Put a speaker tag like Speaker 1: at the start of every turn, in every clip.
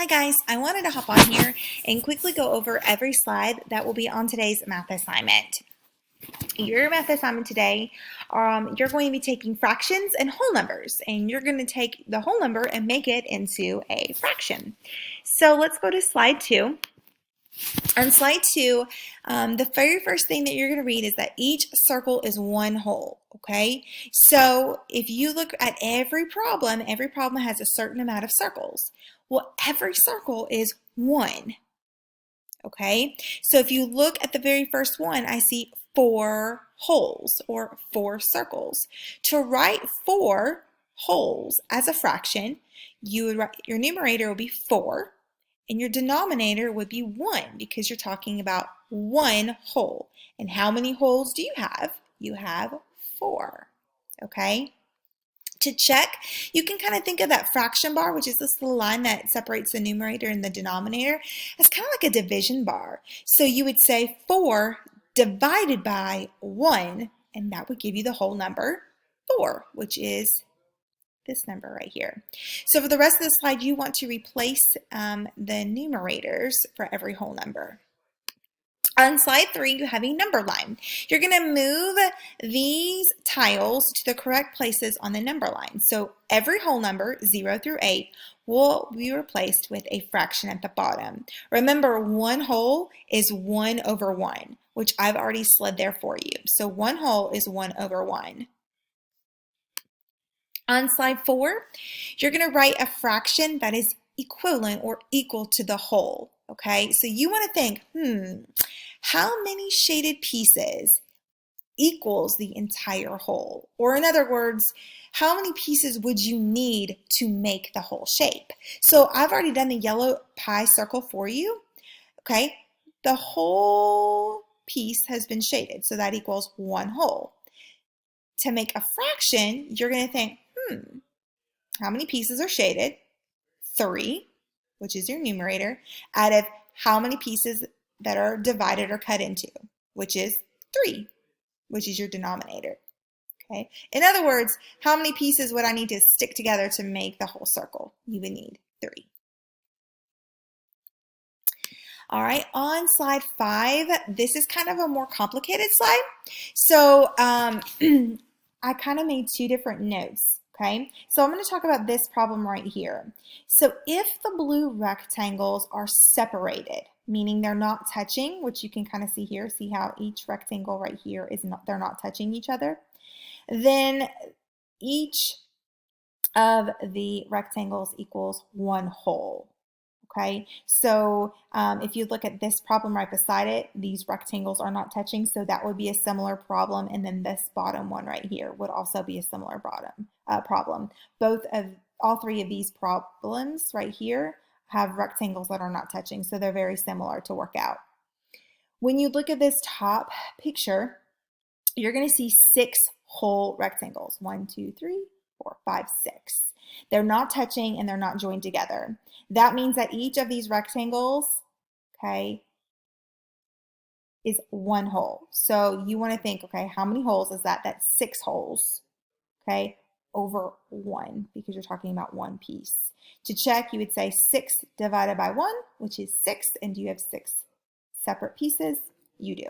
Speaker 1: Hi guys, I wanted to hop on here and quickly go over every slide that will be on today's math assignment. Your math assignment today, you're going to be taking fractions and whole numbers, and you're going to take the whole number and make it into a fraction. So let's go to slide 2. On slide 2, the very first thing that you're going to read is that each circle is one whole, okay? So if you look at every problem has a certain amount of circles. Well, every circle is 1, okay? So if you look at the very first one, I see 4 holes or 4 circles. To write 4 holes as a fraction, you would write, your numerator will be 4, and your denominator would be 1 because you're talking about one hole. And how many holes do you have? You have 4, okay? To check, you can kind of think of that fraction bar, which is this little line that separates the numerator and the denominator, as kind of like a division bar. So you would say 4 divided by 1, and that would give you the whole number 4, which is this number right here. So for the rest of the slide, you want to replace the numerators for every whole number. On slide 3, you have a number line. You're going to move these tiles to the correct places on the number line. So every whole number, 0 through 8, will be replaced with a fraction at the bottom. Remember, one whole is 1 over 1, which I've already slid there for you. So one whole is 1 over 1. On slide 4, you're going to write a fraction that is equivalent or equal to the whole. Okay, so you want to think, how many shaded pieces equals the entire whole? Or in other words, how many pieces would you need to make the whole shape? So I've already done the yellow pie circle for you. Okay, the whole piece has been shaded, so that equals one whole. To make a fraction, you're going to think, how many pieces are shaded? 3, which is your numerator, out of how many pieces that are divided or cut into, which is 3, which is your denominator. Okay. In other words, how many pieces would I need to stick together to make the whole circle? You would need 3. All right, on slide 5, this is kind of a more complicated slide. So I kind of made 2 different notes. Okay, so I'm going to talk about this problem right here. So if the blue rectangles are separated, meaning they're not touching, which you can kind of see here, see how each rectangle right here is not, they're not touching each other, then each of the rectangles equals one whole. Okay, so if you look at this problem right beside it, these rectangles are not touching, so that would be a similar problem, and then this bottom one right here would also be a similar problem. All 3 of these problems right here have rectangles that are not touching, so they're very similar to work out. When you look at this top picture, you're going to see 6 whole rectangles. 1, 2, 3, 4, 5, 6. They're not touching and they're not joined together. That means that each of these rectangles, okay, is one whole. So you want to think, okay, how many holes is that? That's 6 holes, okay, over 1, because you're talking about one piece. To check, you would say 6 divided by 1, which is 6, and do you have 6 separate pieces? You do.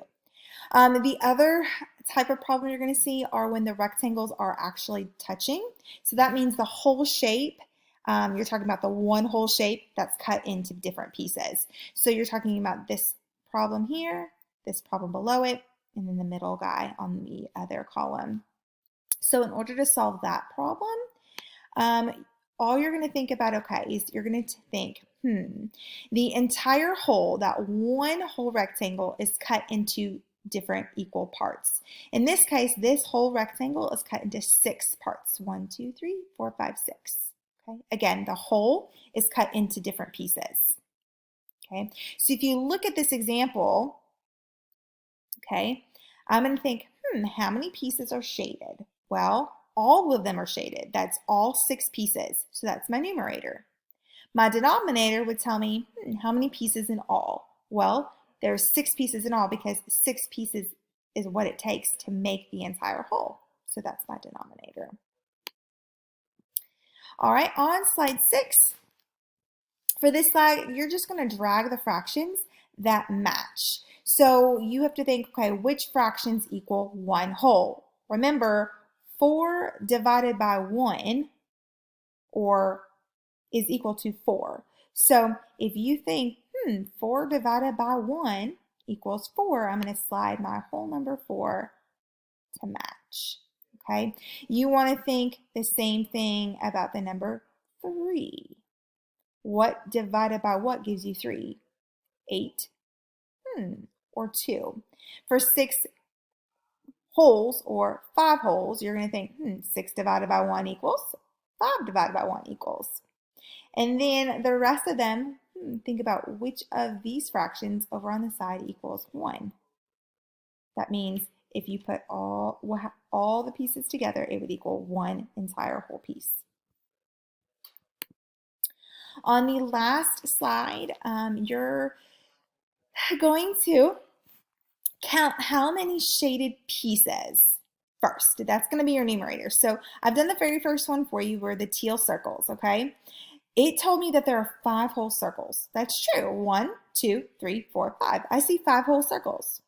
Speaker 1: The other type of problem you're going to see are when the rectangles are actually touching. So that means the whole shape, you're talking about the one whole shape that's cut into different pieces. So you're talking about this problem here, this problem below it, and then the middle guy on the other column. So in order to solve that problem, all you're going to think about, okay, is you're going to think, the entire whole, that one whole rectangle is cut into different equal parts. In this case, this whole rectangle is cut into 6 parts. 1, 2, 3, 4, 5, 6. Okay. Again, the whole is cut into different pieces. Okay. So if you look at this example, okay, I'm going to think, how many pieces are shaded? Well, all of them are shaded. That's all 6 pieces. So that's my numerator. My denominator would tell me, how many pieces in all? Well, there's 6 pieces in all because 6 pieces is what it takes to make the entire whole. So that's my denominator. All right, on slide 6, For this slide, you're just going to drag the fractions that match. So you have to think, okay, which fractions equal 1 whole? Remember, 4 divided by 1 or is equal to 4. So if you think, 4 divided by 1 equals 4, I'm going to slide my whole number 4 to match. Okay, you want to think the same thing about the number 3. What divided by what gives you 3? 8. Or 2. For 6 wholes or 5 wholes, you're going to think 6 divided by 1 equals 5 divided by 1 equals. And then the rest of them, think about which of these fractions over on the side equals 1. That means if you put all the pieces together, it would equal 1 entire whole piece. On the last slide, you're going to count how many shaded pieces first. That's going to be your numerator. So I've done the very first one for you, were the teal circles, okay? It told me that there are 5 whole circles. That's true. 1, 2, 3, 4, 5. I see 5 whole circles.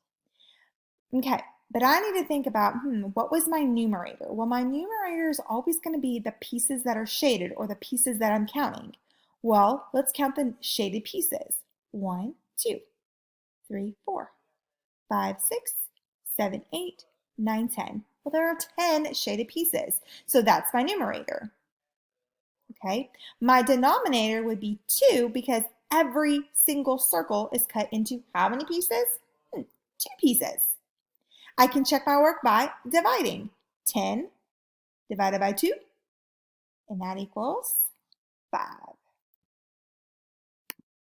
Speaker 1: Okay, but I need to think about, what was my numerator? Well, my numerator is always going to be the pieces that are shaded or the pieces that I'm counting. Well, let's count the shaded pieces. 1, 2, 3, 4, 5, 6, 7, 8, 9, 10. Well, there are 10 shaded pieces, so that's my numerator. Okay, my denominator would be 2 because every single circle is cut into how many pieces? 2 pieces. I can check my work by dividing. 10 divided by 2, and that equals 5.